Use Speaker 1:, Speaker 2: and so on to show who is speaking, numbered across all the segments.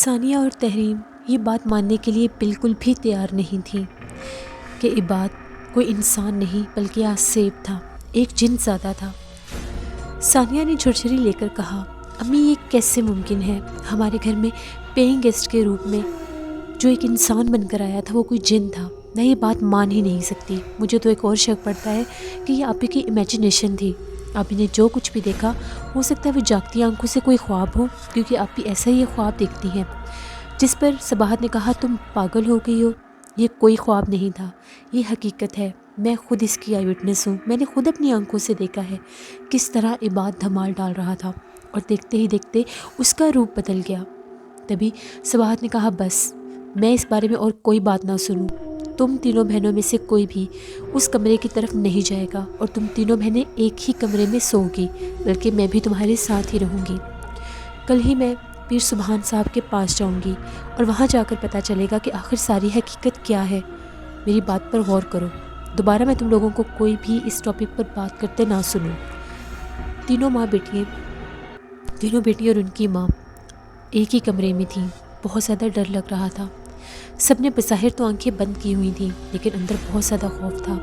Speaker 1: ثانیہ اور تحریم یہ بات ماننے کے لیے بالکل بھی تیار نہیں تھیں کہ عباد کوئی انسان نہیں بلکہ آصف تھا، ایک جن زادہ تھا۔ ثانیہ نے جھرجھری لے کر کہا، امی یہ کیسے ممکن ہے؟ ہمارے گھر میں پیئنگ گیسٹ کے روپ میں جو ایک انسان بن کر آیا تھا وہ کوئی جن تھا؟ میں یہ بات مان ہی نہیں سکتی۔ مجھے تو ایک اور شک پڑتا ہے کہ یہ آپی کی امیجنیشن تھی۔ آپی نے جو کچھ بھی دیکھا ہو سکتا ہے وہ جاگتی آنکھوں سے کوئی خواب ہو، کیونکہ آپی ایسا ہی خواب دیکھتی ہیں۔ جس پر صباحت نے کہا، تم پاگل ہو گئی ہو، یہ کوئی خواب نہیں تھا، یہ حقیقت ہے۔ میں خود اس کی آئی وٹنس ہوں، میں نے خود اپنی آنکھوں سے دیکھا ہے کس طرح عباد دھمال ڈال رہا تھا اور دیکھتے ہی دیکھتے اس کا روپ بدل گیا۔ تبھی صباحت نے کہا، بس میں اس بارے میں اور کوئی بات نہ سنوں۔ تم تینوں بہنوں میں سے کوئی بھی اس کمرے کی طرف نہیں جائے گا اور تم تینوں بہنیں ایک ہی کمرے میں سو گی، بلکہ میں بھی تمہارے ساتھ ہی رہوں گی۔ کل ہی میں پیر سبحان صاحب کے پاس جاؤں گی اور وہاں جا کر پتہ چلے گا کہ آخر ساری حقیقت کیا ہے۔ میری بات پر غور کرو، دوبارہ میں تم لوگوں کو کوئی بھی اس ٹاپک پر بات کرتے نہ سنوں۔ تینوں بیٹی اور ان کی ماں ایک ہی کمرے میں تھیں۔ بہت زیادہ ڈر لگ رہا تھا۔ سب نے بظاہر تو آنکھیں بند کی ہوئی تھیں، لیکن اندر بہت زیادہ خوف تھا۔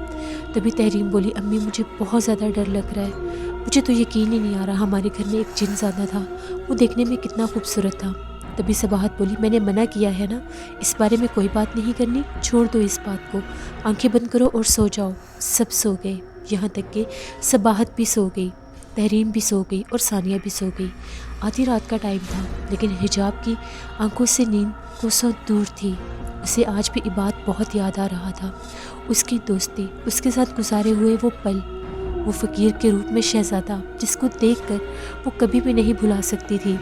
Speaker 1: تبھی تحریم بولی، امی مجھے بہت زیادہ ڈر لگ رہا ہے، مجھے تو یقین ہی نہیں آ رہا ہمارے گھر میں ایک جن زادہ تھا، وہ دیکھنے میں کتنا خوبصورت تھا۔ تبھی صباحت بولی، میں نے منع کیا ہے نا، اس بارے میں کوئی بات نہیں کرنی، چھوڑ دو اس بات کو، آنکھیں بند کرو اور سو جاؤ۔ سب سو گئے، یہاں تک کہ صباحت بھی سو گئی، تحریم بھی سو گئی اور ثانیہ بھی سو گئی۔ آدھی رات کا ٹائم تھا، لیکن حجاب کی آنکھوں سے نیند کوسوں دور تھی۔ اسے آج بھی عباد بہت یاد آ رہا تھا، اس کی دوستی، اس کے ساتھ گزارے ہوئے وہ پل، وہ فقیر کے روپ میں شہزادہ جس کو دیکھ کر وہ کبھی بھی نہیں بھلا سکتی تھی۔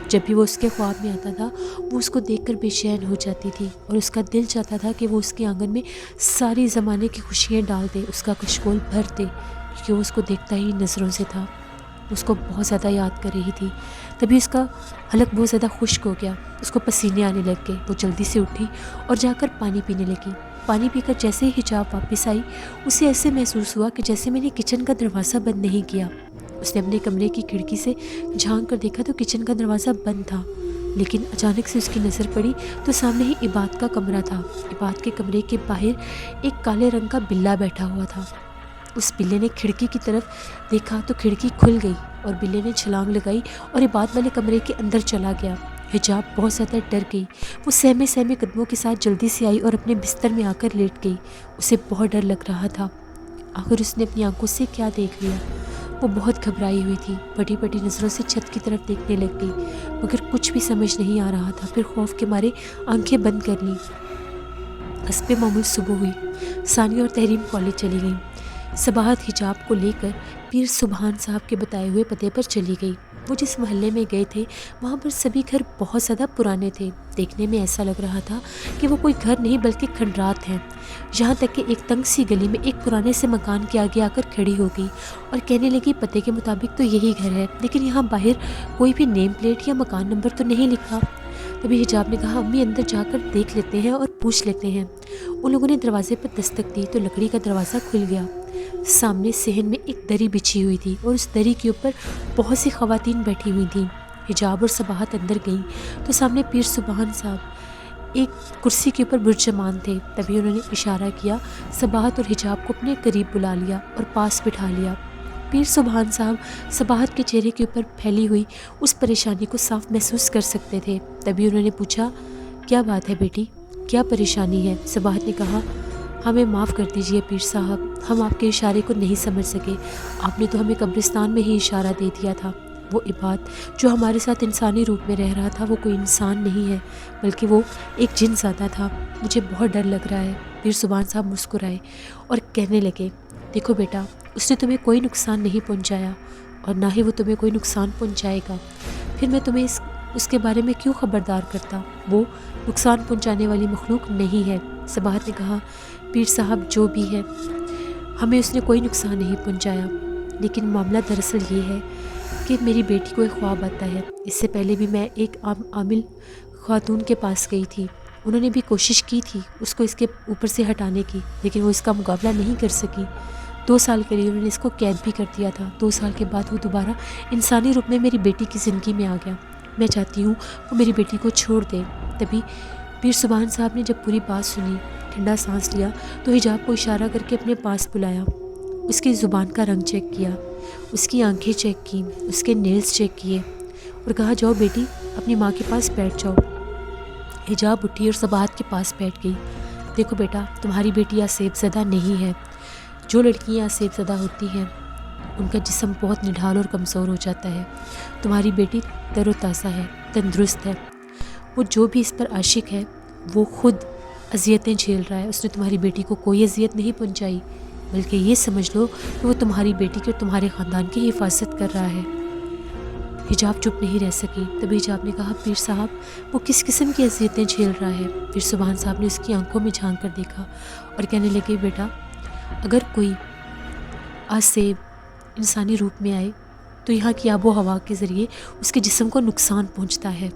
Speaker 1: جب بھی وہ اس کے خواب میں آتا تھا وہ اس کو دیکھ کر بے چین ہو جاتی تھی اور اس کا دل چاہتا تھا کہ وہ اس کے آنگن میں ساری زمانے کی خوشیاں ڈال دے، اس کا کشکول بھر دے، کیونکہ وہ اس کو دیکھتا ہی نظروں سے تھا، اس کو بہت زیادہ یاد کر رہی تھی۔ تبھی اس کا حلق بہت زیادہ خشک ہو گیا، اس کو پسینے آنے لگ گئے۔ وہ جلدی سے اٹھی اور جا کر پانی پینے لگی۔ پانی پی کر جیسے ہی حجاب واپس آئی، اسے ایسے محسوس ہوا کہ جیسے میں نے کچن کا دروازہ بند نہیں کیا۔ اس نے اپنے کمرے کی کھڑکی سے جھانک کر دیکھا تو کچن کا دروازہ بند تھا، لیکن اچانک سے اس کی نظر پڑی تو سامنے ہی عباد کا کمرہ تھا۔ عباد کے کمرے کے باہر ایک کالے رنگ کا بلّا بیٹھا ہوا تھا۔ اس بلے نے کھڑکی کی طرف دیکھا تو کھڑکی کھل گئی اور بلے نے چھلانگ لگائی اور عباد والے کمرے کے اندر چلا گیا۔ حجاب بہت زیادہ ڈر گئی، وہ سہمے قدموں کے ساتھ جلدی سے آئی اور اپنے بستر میں آ کر لیٹ گئی۔ اسے بہت ڈر لگ رہا تھا، آخر اس نے اپنی آنکھوں سے کیا دیکھ لیا۔ وہ بہت گھبرائی ہوئی تھی، بڑی بڑی نظروں سے چھت کی طرف دیکھنے لگ گئی، مگر کچھ بھی سمجھ نہیں آ رہا تھا۔ پھر خوف کے مارے آنکھیں بند کر لیں۔ حسب معمول صبح ہوئی، ثانیہ اور تحریم کالج چلی گئیں۔ صباحت حجاب کو لے کر پیر سبحان صاحب کے بتائے ہوئے پتے پر چلی گئی۔ وہ جس محلے میں گئے تھے وہاں پر سبھی گھر بہت زیادہ پرانے تھے، دیکھنے میں ایسا لگ رہا تھا کہ وہ کوئی گھر نہیں بلکہ کھنڈرات ہیں۔ یہاں تک کہ ایک تنگ سی گلی میں ایک پرانے سے مکان کے آگے آ کر کھڑی ہو گئی اور کہنے لگی، پتے کے مطابق تو یہی گھر ہے، لیکن یہاں باہر کوئی بھی نیم پلیٹ یا مکان نمبر تو نہیں لکھا۔ تبھی حجاب نے کہا، امی اندر جا کر دیکھ لیتے ہیں اور پوچھ لیتے ہیں۔ ان لوگوں نے دروازے پر دستک دی تو لکڑی کا دروازہ کھل گیا۔ سامنے صحن میں ایک دری بچھی ہوئی تھی اور اس دری کے اوپر بہت سی خواتین بیٹھی ہوئی تھیں۔ حجاب اور صباحت اندر گئیں تو سامنے پیر سبحان صاحب ایک کرسی کے اوپر برجمان تھے۔ تبھی انہوں نے اشارہ کیا، صباحت اور حجاب کو اپنے قریب بلا لیا اور پاس بٹھا لیا۔ پیر سبحان صاحب صباحت کے چہرے کے اوپر پھیلی ہوئی اس پریشانی کو صاف محسوس کر سکتے تھے۔ تبھی انہوں نے پوچھا، کیا بات ہے بیٹی، کیا پریشانی ہے؟ صباحت نے کہا، ہمیں معاف کر دیجئے پیر صاحب، ہم آپ کے اشارے کو نہیں سمجھ سکے، آپ نے تو ہمیں قبرستان میں ہی اشارہ دے دیا تھا۔ وہ عباد جو ہمارے ساتھ انسانی روپ میں رہ رہا تھا وہ کوئی انسان نہیں ہے بلکہ وہ ایک جن زادہ تھا، مجھے بہت ڈر لگ رہا ہے۔ پیر سبحان صاحب مسکرائے اور کہنے لگے، دیکھو بیٹا، اس نے تمہیں کوئی نقصان نہیں پہنچایا اور نہ ہی وہ تمہیں کوئی نقصان پہنچائے گا، پھر میں تمہیں اس کے بارے میں کیوں خبردار کرتا؟ وہ نقصان پہنچانے والی مخلوق نہیں ہے۔ صباحت نے کہا، پیر صاحب جو بھی ہے، ہمیں اس نے کوئی نقصان نہیں پہنچایا، لیکن معاملہ دراصل یہ ہے کہ میری بیٹی کو ایک خواب آتا ہے۔ اس سے پہلے بھی میں ایک عامل خاتون کے پاس گئی تھی، انہوں نے بھی کوشش کی تھی اس کو اس کے اوپر سے ہٹانے کی، لیکن وہ اس کا مقابلہ نہیں کر سکی۔ 2 سال کے لیے انہوں نے اس کو قید بھی کر دیا تھا۔ 2 سال کے بعد وہ دوبارہ انسانی روپ میں میری بیٹی کی زندگی میں آ گیا میں چاہتی ہوں وہ میری بیٹی کو چھوڑ دے۔ تبھی پیر سبحان صاحب نے جب پوری بات سنی، ٹھنڈا سانس لیا تو حجاب کو اشارہ کر کے اپنے پاس بلایا، اس کی زبان کا رنگ چیک کیا، اس کی آنکھیں چیک کی، اس کے نیلز چیک کیے اور کہا جاؤ بیٹی اپنی ماں کے پاس بیٹھ جاؤ۔ حجاب اٹھی اور سباہت کے پاس بیٹھ گئی۔ دیکھو بیٹا، تمہاری بیٹی آسیب زدہ نہیں ہے۔ جو لڑکیاں آسیب زدہ ہوتی ہیں ان کا جسم بہت نڈھال اور کمزور ہو جاتا ہے۔ تمہاری بیٹی تر و تازہ ہے، تندرست ہے۔ وہ جو بھی اس پر عاشق ہے وہ خود اذیتیں جھیل رہا ہے۔ اس نے تمہاری بیٹی کو کوئی اذیت نہیں پہنچائی، بلکہ یہ سمجھ لو کہ وہ تمہاری بیٹی کی اور تمہارے خاندان کی حفاظت کر رہا ہے۔ حجاب چپ نہیں رہ سکی۔ تبھی حجاب نے کہا پیر صاحب وہ کس قسم کی اذیتیں جھیل رہا ہے؟ پیر سبحان صاحب نے اس کی آنکھوں میں جھانک کر دیکھا اور کہنے لگے بیٹا اگر کوئی آسیب انسانی روپ میں آئے تو یہاں کی آب و ہوا کے ذریعے اس کے جسم کو نقصان پہنچتا ہے۔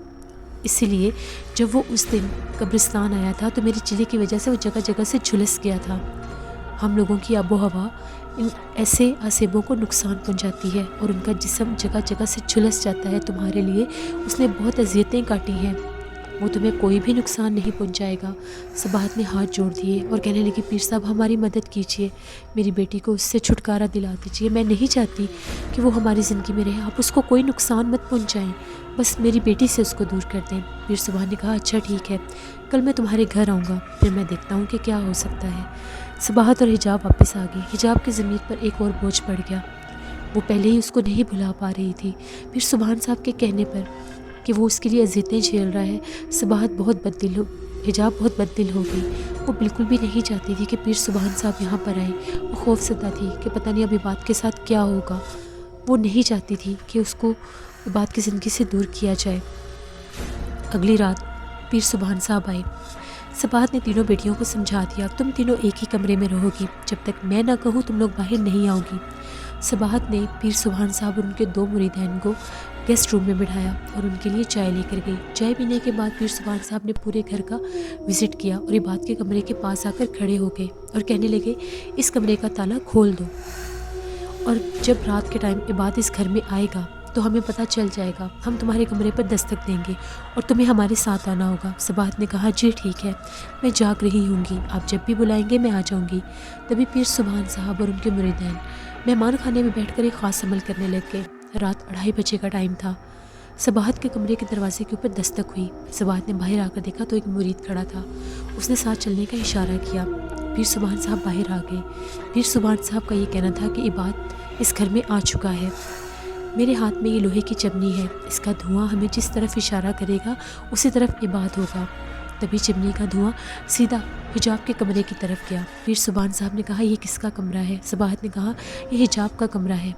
Speaker 1: اسی لیے جب وہ اس دن قبرستان آیا تھا تو میری چلے کی وجہ سے وہ جگہ جگہ سے جھلس گیا تھا۔ ہم لوگوں کی آب و ہوا ان ایسے آسیبوں کو نقصان پہنچاتی ہے اور ان کا جسم جگہ جگہ سے جھلس جاتا ہے۔ تمہارے لیے اس نے بہت اذیتیں کاٹی ہیں، وہ تمہیں کوئی بھی نقصان نہیں پہنچائے گا۔ سباہت نے ہاتھ جوڑ دیے اور کہنے لگی پیر صاحب ہماری مدد کیجیے، میری بیٹی کو اس سے چھٹکارا دلا دیجیے۔ میں نہیں چاہتی کہ وہ ہماری زندگی میں رہے، آپ اس کو کوئی نقصان مت پہنچائیں، بس میری بیٹی سے اس کو دور کر دیں۔ پیر سبحان نے کہا اچھا ٹھیک ہے، کل میں تمہارے گھر آؤں گا، پھر میں دیکھتا ہوں کہ کیا ہو سکتا ہے۔ سباہت اور حجاب واپس آ گئی۔ حجاب کی ضمیر پر ایک اور بوجھ پڑ گیا، وہ پہلے ہی اس کو نہیں بھلا پا رہی تھی۔ پیر سبحان صاحب کے کہنے پر کہ وہ اس کے لیے اذیتیں جھیل رہا ہے، سباہت بہت بددل ہو حجاب بہت بددل ہو گئی۔ وہ بالکل بھی نہیں چاہتی تھی کہ پیر سبحان صاحب یہاں پر آئیں۔ وہ خوف زدہ تھی کہ پتہ نہیں اب عباد کے ساتھ کیا ہوگا۔ وہ نہیں چاہتی تھی کہ اس کو عباد کی زندگی سے دور کیا جائے۔ اگلی رات پیر سبحان صاحب آئے۔ سباہت نے تینوں بیٹیوں کو سمجھا دیا تم تینوں ایک ہی کمرے میں رہو گی، جب تک میں نہ کہوں تم لوگ باہر نہیں آؤ گی۔ سباہت نے پیر سبحان صاحب اور ان کے 2 مریدین کو گیسٹ روم میں بٹھایا اور ان کے لیے چائے لے کر گئی۔ چائے پینے کے بعد پیر سبحان صاحب نے پورے گھر کا وزٹ کیا اور عباد کے کمرے کے پاس آ کر کھڑے ہو گئے اور کہنے لگے اس کمرے کا تالا کھول دو، اور جب رات کے ٹائم عباد اس گھر میں آئے گا تو ہمیں پتہ چل جائے گا، ہم تمہارے کمرے پر دستک دیں گے اور تمہیں ہمارے ساتھ آنا ہوگا۔ سباہت نے کہا جی ٹھیک ہے، میں جاگ رہی ہوں گی، آپ جب بھی بلائیں گے میں آ جاؤں گی۔ تبھی پیر سبحان صاحب اور ان کے مریدین مہمان خانے میں بیٹھ کر ایک خاص عمل کرنے لگ گئے۔ رات 2:30 بجے کا ٹائم تھا۔ سباہت کے کمرے کے دروازے کے اوپر دستک ہوئی۔ سباہت نے باہر آ کر دیکھا تو ایک مرید کھڑا تھا، اس نے ساتھ چلنے کا اشارہ کیا۔ پیر سبحان صاحب باہر آ گئے۔ پیر سبحان صاحب کا یہ کہنا تھا کہ عباد اس گھر میں آ چکا ہے، میرے ہاتھ میں یہ لوہے کی چمنی ہے، اس کا دھواں ہمیں جس طرف اشارہ کرے گا اسی طرف عباد ہوگا۔ تبھی چمنی کا دھواں سیدھا حجاب کے کمرے کی طرف گیا۔ پیر سبحان صاحب نے کہا یہ کس کا کمرہ ہے؟ سباہت نے کہا یہ حجاب کا کمرہ ہے۔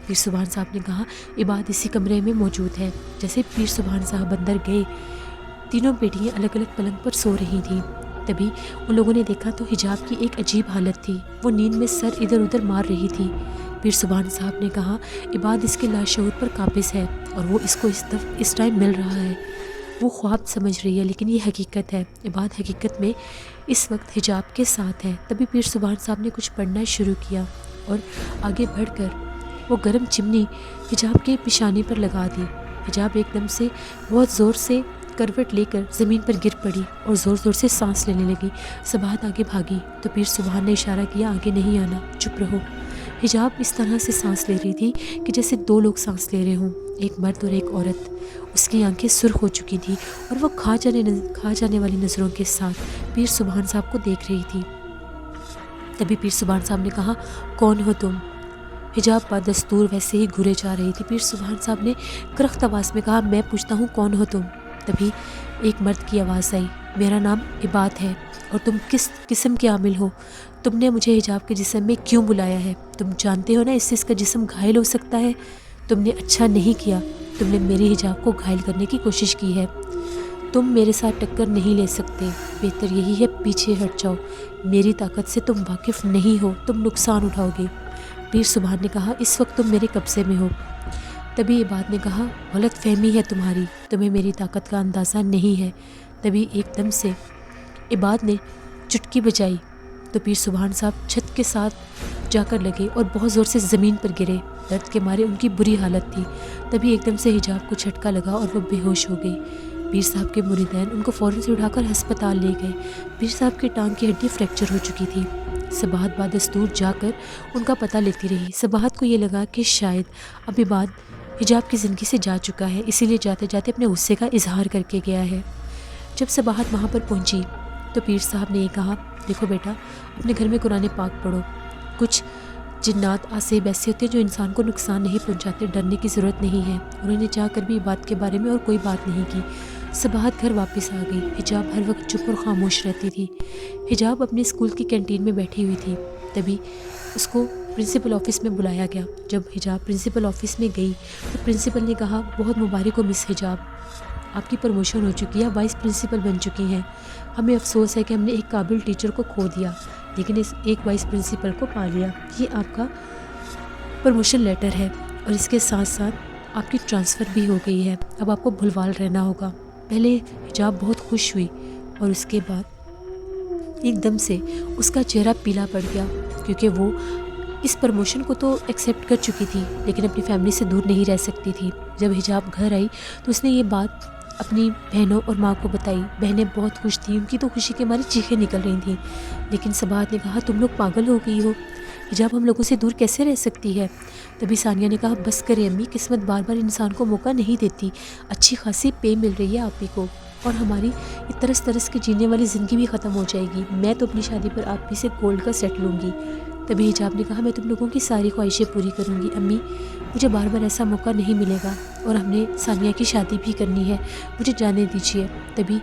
Speaker 1: پیر سبحان صاحب نے کہا عباد اسی کمرے میں موجود ہے۔ جیسے پیر سبحان صاحب اندر گئے، تینوں بیٹیاں الگ الگ پلنگ پر سو رہی تھیں۔ تبھی ان لوگوں نے دیکھا تو حجاب کی ایک عجیب حالت تھی، وہ نیند میں سر ادھر ادھر مار رہی تھی۔ پیر سبحان صاحب نے کہا عباد اس کے لاشعور پر قابض ہے اور وہ اس کو اس ٹائم مل رہا ہے، وہ خواب سمجھ رہی ہے لیکن یہ حقیقت ہے، عباد حقیقت میں اس وقت حجاب کے ساتھ ہے۔ تبھی پیر سبحان صاحب نے کچھ پڑھنا شروع کیا اور آگے بڑھ کر وہ گرم چمنی حجاب کے پیشانی پر لگا دی۔ حجاب ایک دم سے بہت زور سے کروٹ لے کر زمین پر گر پڑی اور زور زور سے سانس لینے لگی۔ سباہت آگے بھاگی تو پیر سبحان نے اشارہ کیا آگے نہیں آنا، چپ رہو۔ حجاب اس طرح سے سانس لے رہی تھی کہ جیسے 2 لوگ سانس لے رہے ہوں، ایک مرد اور ایک عورت۔ اس کی آنکھیں سرخ ہو چکی تھی اور وہ کھا جانے والی نظروں کے ساتھ پیر سبحان صاحب کو دیکھ رہی تھی۔ تبھی پیر سبحان صاحب نے کہا کون ہو تم؟ حجاب بدستور ویسے ہی گھورے جا رہی تھی۔ پیر سبحان صاحب نے کرخت آواز میں کہا میں پوچھتا ہوں کون ہو تم؟ تبھی ایک مرد کی آواز آئی میرا نام عباد ہے اور تم کس قسم کے عامل ہو؟ تم نے مجھے حجاب کے جسم میں کیوں بلایا ہے؟ تم جانتے ہو نا اس سے اس کا جسم گھائل ہو سکتا ہے، تم نے اچھا نہیں کیا، تم نے میری حجاب کو گھائل کرنے کی کوشش کی ہے، تم میرے ساتھ ٹکر نہیں لے سکتے، بہتر یہی ہے پیچھے ہٹ جاؤ، میری طاقت سے تم واقف نہیں ہو، تم نقصان اٹھاؤ گے۔ پیر سبحان نے کہا اس وقت تم میرے قبضے میں ہو۔ تبھی عباد نے کہا غلط فہمی ہے تمہاری، تمہیں میری طاقت کا اندازہ نہیں ہے۔ تبھی ایک دم سے عباد نے چٹکی بجائی تو پیر سبحان صاحب جا کر لگے اور بہت زور سے زمین پر گرے۔ درد کے مارے ان کی بری حالت تھی۔ تبھی ایک دم سے حجاب کو جھٹکا لگا اور وہ بے ہوش ہو گئی۔ پیر صاحب کے مریدین ان کو فوراً سے اٹھا کر ہسپتال لے گئے۔ پیر صاحب کی ٹانگ کی ہڈی فریکچر ہو چکی تھی۔ صباحت بادستور جا کر ان کا پتہ لیتی رہی۔ صباحت کو یہ لگا کہ شاید ابھی بعد حجاب کی زندگی سے جا چکا ہے، اسی لیے جاتے جاتے اپنے غصے کا اظہار کر کے گیا ہے۔ جب صباحت وہاں پر پہنچی تو پیر صاحب نے یہ کہا، دیکھو بیٹا، اپنے گھر میں قرآن پاک پڑھو۔ کچھ جنات آسیب ایسے ہوتے ہیں جو انسان کو نقصان نہیں پہنچاتے، ڈرنے کی ضرورت نہیں ہے۔ انہوں نے جا کر بھی بات کے بارے میں اور کوئی بات نہیں کی۔ صباحت گھر واپس آ گئی۔ حجاب ہر وقت چپ اور خاموش رہتی تھی۔ حجاب اپنے اسکول کی کینٹین میں بیٹھی ہوئی تھی، تبھی اس کو پرنسپل آفس میں بلایا گیا۔ جب حجاب پرنسپل آفس میں گئی تو پرنسپل نے کہا، بہت مبارک ہو مس حجاب، آپ کی پروموشن ہو چکی ہے، وائس پرنسپل بن چکی ہیں۔ ہمیں افسوس ہے کہ ہم نے ایک قابل ٹیچر کو کھو دیا، لیکن اس ایک وائس پرنسپل کو پا لیا۔ یہ آپ کا پروموشن لیٹر ہے اور اس کے ساتھ ساتھ آپ کی ٹرانسفر بھی ہو گئی ہے۔ اب آپ کو بھلوال رہنا ہوگا۔ پہلے حجاب بہت خوش ہوئی اور اس کے بعد ایک دم سے اس کا چہرہ پیلا پڑ گیا، کیونکہ وہ اس پروموشن کو تو ایکسیپٹ کر چکی تھی لیکن اپنی فیملی سے دور نہیں رہ سکتی تھی۔ جب حجاب گھر آئی تو اس نے یہ بات اپنی بہنوں اور ماں کو بتائی۔ بہنیں بہت خوش تھیں، ان کی تو خوشی کے مارے چیخیں نکل رہی تھیں، لیکن صباحت نے کہا، تم لوگ پاگل ہو گئی ہو، حجاب ہم لوگوں سے دور کیسے رہ سکتی ہے؟ تبھی ثانیہ نے کہا، بس کرے امی، قسمت بار بار انسان کو موقع نہیں دیتی، اچھی خاصی پے مل رہی ہے آپ ہی کو، اور ہماری یہ ترس ترس کے جینے والی زندگی بھی ختم ہو جائے گی۔ میں تو اپنی شادی پر آپ ہی سے گولڈ کا سیٹ لوں گی۔ تبھی حجاب نے کہا، میں تم لوگوں کی ساری خواہشیں پوری کروں گی امی، مجھے بار بار ایسا موقع نہیں ملے گا، اور ہم نے ثانیہ کی شادی بھی کرنی ہے، مجھے جانے دیجیے۔ تبھی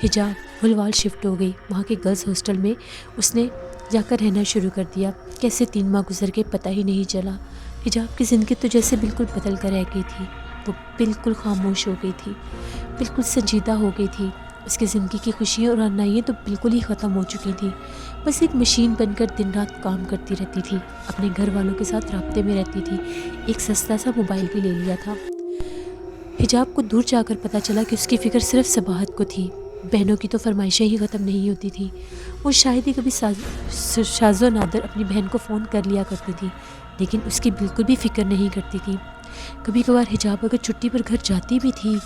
Speaker 1: حجاب بھلوال شفٹ ہو گئی۔ وہاں کے گرلز ہاسٹل میں اس نے جا کر رہنا شروع کر دیا۔ کیسے 3 ماہ گزر کے پتہ ہی نہیں چلا۔ حجاب کی زندگی تو جیسے بالکل بدل کر رہ گئی تھی، وہ بالکل خاموش ہو گئی تھی، بالکل سنجیدہ ہو گئی تھی۔ اس کی زندگی کی خوشیاں اور رہنمائیاں تو بالکل ہی ختم ہو چکی تھیں، بس ایک مشین بن کر دن رات کام کرتی رہتی تھی، اپنے گھر والوں کے ساتھ رابطے میں رہتی تھی۔ ایک سستا سا موبائل بھی لے لیا تھا۔ حجاب کو دور جا کر پتہ چلا کہ اس کی فکر صرف صباحت کو تھی۔ بہنوں کی تو فرمائشیں ہی ختم نہیں ہوتی تھیں۔ وہ شاید ہی کبھی شاذ و نادر اپنی بہن کو فون کر لیا کرتی تھی، لیکن اس کی بالکل بھی فکر نہیں کرتی تھی۔ کبھی کبھار حجاب اگر چھٹی پر گھر جاتی بھی تھی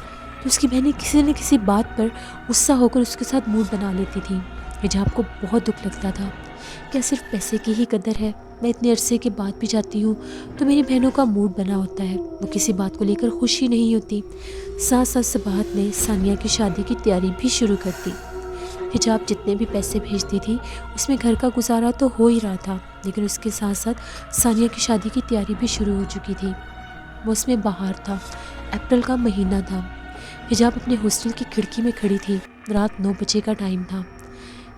Speaker 1: تو اس کی بہنیں کسی نہ کسی بات پر غصہ ہو کر اس کے ساتھ موڈ بنا لیتی تھیں۔ حجاب کو بہت دکھ لگتا تھا، کیا صرف پیسے کی ہی قدر ہے؟ میں اتنے عرصے کے بعد بھی جاتی ہوں تو میری بہنوں کا موڈ بنا ہوتا ہے، وہ کسی بات کو لے کر خوش ہی نہیں ہوتی۔ ساتھ ساتھ صباحت نے ثانیہ کی شادی کی تیاری بھی شروع کر دی۔ حجاب جتنے بھی پیسے بھیجتی تھی اس میں گھر کا گزارا تو ہو ہی رہا تھا، لیکن اس کے ساتھ ساتھ ثانیہ کی شادی کی تیاری بھی شروع ہو چکی تھی۔ موسم بہار تھا، اپریل کا مہینہ تھا۔ حجاب اپنے ہاسٹل کی کھڑکی میں کھڑی تھی، رات 9 بجے کا ٹائم تھا۔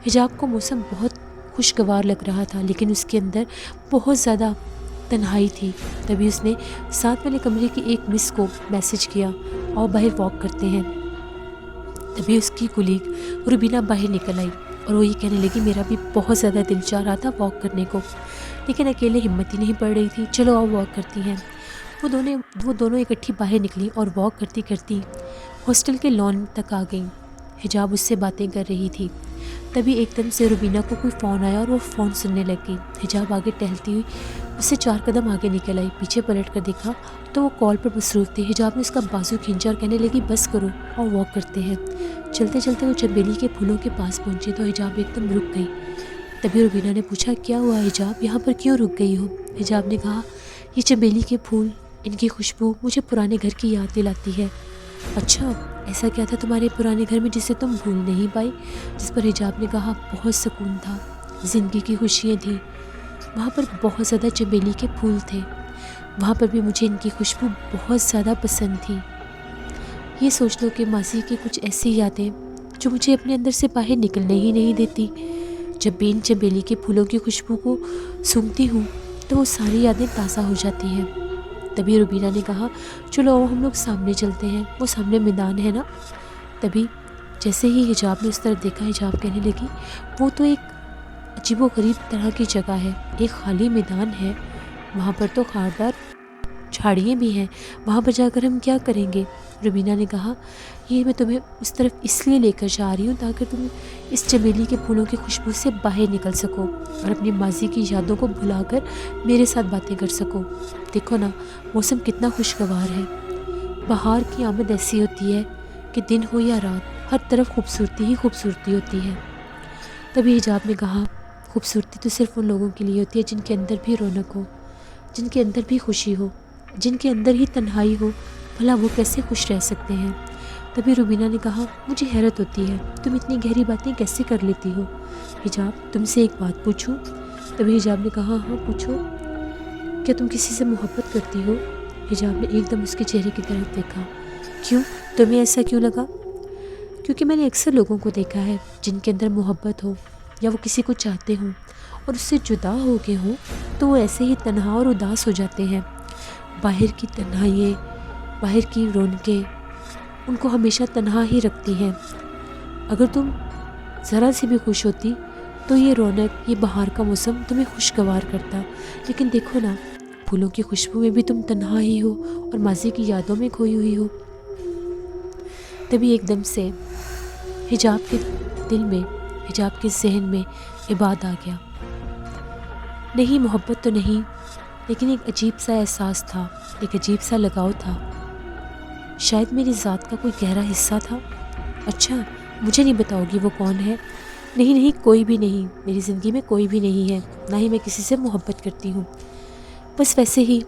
Speaker 1: حجاب کو موسم بہت خوشگوار لگ رہا تھا، لیکن اس کے اندر بہت زیادہ تنہائی تھی۔ تبھی اس نے ساتھ والے کمرے کی ایک مس کو میسج کیا، اور باہر واک کرتے ہیں۔ تبھی اس کی کولیگ روبینہ باہر نکل آئی اور وہ یہ کہنے لگی، میرا بھی بہت زیادہ دل چاہ رہا تھا واک کرنے کو، لیکن اکیلے ہمت ہی نہیں پڑ رہی تھی، چلو آؤ واک کرتی ہیں۔ وہ دونوں اکٹھی باہر نکلی اور واک کرتی کرتی ہاسٹل کے لان تک آ گئیں۔ حجاب اس سے باتیں کر رہی تھی، تبھی ایک دم سے روبینہ کو کوئی فون آیا اور وہ فون سننے لگ گئی۔ حجاب آگے ٹہلتی ہوئی اس سے 4 قدم آگے نکل آئی، پیچھے پلٹ کر دیکھا تو وہ کال پر مصروف تھی۔ حجاب نے اس کا بازو کھینچا اور کہنے لگی، بس کرو اور واک کرتے ہیں۔ چلتے چلتے وہ چنبیلی کے پھولوں کے پاس پہنچی تو حجاب ایک دم رک گئی۔ تبھی روبینہ نے پوچھا، کیا ہوا حجاب، یہاں پر کیوں رک گئی ہو؟ حجاب نے کہا، یہ چنبیلی کے پھول، ان کی خوشبو مجھے پرانے گھر کی یاد دلاتی ہے۔ اچھا، ایسا کیا تھا تمہارے پرانے گھر میں جسے تم بھول نہیں پائی؟ جس پر حجاب نے کہا، بہت سکون تھا، زندگی کی خوشیاں تھیں، وہاں پر بہت زیادہ چنبیلی کے پھول تھے، وہاں پر بھی مجھے ان کی خوشبو بہت زیادہ پسند تھی۔ یہ سوچ لو کہ ماضی کی کچھ ایسی یادیں جو مجھے اپنے اندر سے باہر نکلنے ہی نہیں دیتی، جب بھی ان چنبیلی کے پھولوں کی خوشبو کو سونگھتی ہوں تو وہ ساری یادیں تازہ ہو جاتی ہیں۔ تبھی روبینہ نے کہا، چلو ہم لوگ سامنے چلتے ہیں، وہ سامنے میدان ہے نا۔ تبھی جیسے ہی حجاب نے اس طرف دیکھا، حجاب کہنے لگی، وہ تو ایک عجیب و غریب طرح کی جگہ ہے، ایک خالی میدان ہے، وہاں پر تو خاردار جھاڑیاں بھی ہیں، وہاں پر جا کر ہم کیا کریں گے؟ روبینہ نے کہا یہ میں تمہیں اس طرف اس لیے لے کر جا رہی ہوں تاکہ تم اس چمیلی کے پھولوں کی خوشبو سے باہر نکل سکو اور اپنی ماضی کی یادوں کو بھلا کر میرے ساتھ باتیں کر سکو۔ دیکھو نا موسم کتنا خوشگوار ہے، بہار کی آمد ایسی ہوتی ہے کہ دن ہو یا رات ہر طرف خوبصورتی ہی خوبصورتی ہوتی ہے۔ تبھی حجاب نے کہا خوبصورتی تو صرف ان لوگوں کے لیے ہوتی ہے جن کے اندر بھی رونق ہو، جن کے اندر بھی خوشی ہو، جن کے اندر ہی تنہائی ہو، بھلا وہ کیسے خوش رہ سکتے ہیں؟ تبھی روبینہ نے کہا مجھے حیرت ہوتی ہے تم اتنی گہری باتیں کیسے کر لیتی ہو؟ حجاب تم سے ایک بات پوچھوں؟ تبھی حجاب نے کہا ہاں پوچھو، کیا تم کسی سے محبت کرتی ہو؟ حجاب نے ایک دم اس کے چہرے کی طرف دیکھا۔ کیوں؟ تمہیں ایسا کیوں لگا؟ کیونکہ میں نے اکثر لوگوں کو دیکھا ہے جن کے اندر محبت ہو یا وہ کسی کو چاہتے ہوں اور اس سے جدا ہو گئے ہوں تو وہ ایسے ہی تنہا اور اداس ہو جاتے ہیں۔ باہر کی تنہائییں، باہر کی رونقیں ان کو ہمیشہ تنہا ہی رکھتی ہیں۔ اگر تم ذرا سی بھی خوش ہوتی تو یہ رونق، یہ بہار کا موسم تمہیں خوشگوار کرتا، لیکن دیکھو نا پھولوں کی خوشبو میں بھی تم تنہا ہی ہو اور ماضی کی یادوں میں کھوئی ہوئی ہو۔ تبھی ایک دم سے حجاب کے دل میں، حجاب کے ذہن میں عباد آ گیا۔ نہیں محبت تو نہیں، لیکن ایک عجیب سا احساس تھا، ایک عجیب سا لگاؤ تھا، شاید میری ذات کا کوئی گہرا حصہ تھا۔ اچھا مجھے نہیں بتاؤ گی وہ کون ہے؟ نہیں کوئی بھی نہیں، میری زندگی میں کوئی بھی نہیں ہے، نہ ہی میں کسی سے محبت کرتی ہوں، بس ویسے ہی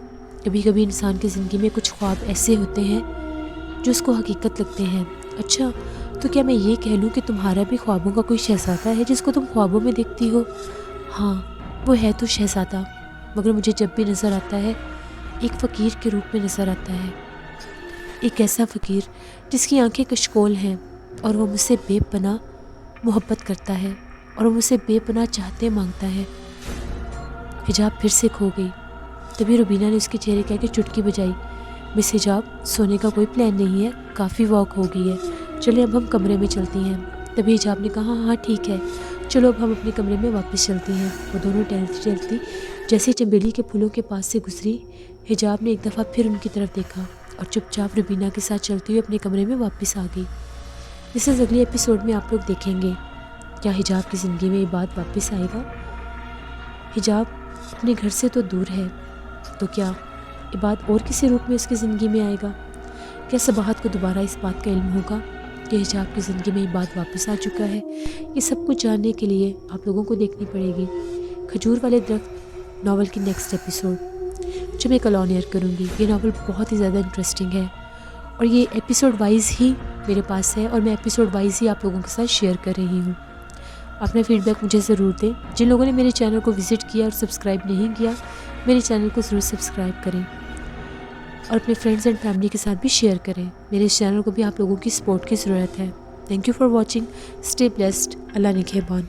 Speaker 1: کبھی کبھی انسان کی زندگی میں کچھ خواب ایسے ہوتے ہیں جو اس کو حقیقت لگتے ہیں۔ اچھا تو کیا میں یہ کہہ لوں کہ تمہارا بھی خوابوں کا کوئی شہزادہ ہے جس کو تم خوابوں میں دیکھتی ہو؟ ہاں وہ ہے تو شہزادہ، مگر مجھے جب بھی نظر آتا ہے ایک فقیر کے روپ میں نظر آتا ہے، ایک ایسا فقیر جس کی آنکھیں کشکول ہیں اور وہ مجھ سے بے پناہ محبت کرتا ہے اور وہ مجھ سے بے پناہ چاہتے مانگتا ہے۔ حجاب پھر سے کھو گئی۔ تبھی روبینہ نے اس کے چہرے کہہ کے چٹکی بجائی، مس حجاب سونے کا کوئی پلان نہیں ہے، کافی واک ہو گئی ہے، چلے اب ہم کمرے میں چلتی ہیں۔ تبھی حجاب نے کہا ہاں ٹھیک ہے چلو اب ہم اپنے کمرے میں واپس چلتی ہیں۔ وہ دونوں ٹہلتی ٹہلتی جیسے چنبیلی کے پھولوں کے پاس سے گزری، حجاب نے ایک دفعہ پھر ان کی طرف دیکھا اور چپ چاپ روبینہ کے ساتھ چلتی ہوئی اپنے کمرے میں واپس آ گئی۔ اس سے اگلے ایپیسوڈ میں آپ لوگ دیکھیں گے کیا حجاب کی زندگی میں یہ بات واپس آئے گا؟ حجاب اپنے گھر سے تو دور ہے تو کیا عباد اور کسی روپ میں اس کی زندگی میں آئے گا؟ کیا صباحت کو دوبارہ اس بات کا علم ہوگا کہ حجاب کی زندگی میں عباد واپس آ چکا ہے؟ یہ سب کچھ جاننے کے لیے آپ لوگوں کو دیکھنی پڑے گی کھجور والے درخت ناول کی نیکسٹ ایپیسوڈ جو میں کل آن ایئر کروں گی۔ یہ ناول بہت ہی زیادہ انٹرسٹنگ ہے اور یہ ایپیسوڈ وائز ہی میرے پاس ہے اور میں ایپیسوڈ وائز ہی آپ لوگوں کے ساتھ شیئر کر رہی ہوں۔ اپنا فیڈ بیک مجھے ضرور دیں۔ جن لوگوں نے میرے چینل کو وزٹ کیا اور سبسکرائب نہیں کیا میرے چینل کو ضرور سبسکرائب کریں اور اپنے فرینڈز اینڈ فیملی کے ساتھ بھی شیئر کریں۔ میرے اس چینل کو بھی آپ لوگوں کی سپورٹ کی ضرورت ہے۔ Thank you for watching, stay blessed, اللہ نگہبان۔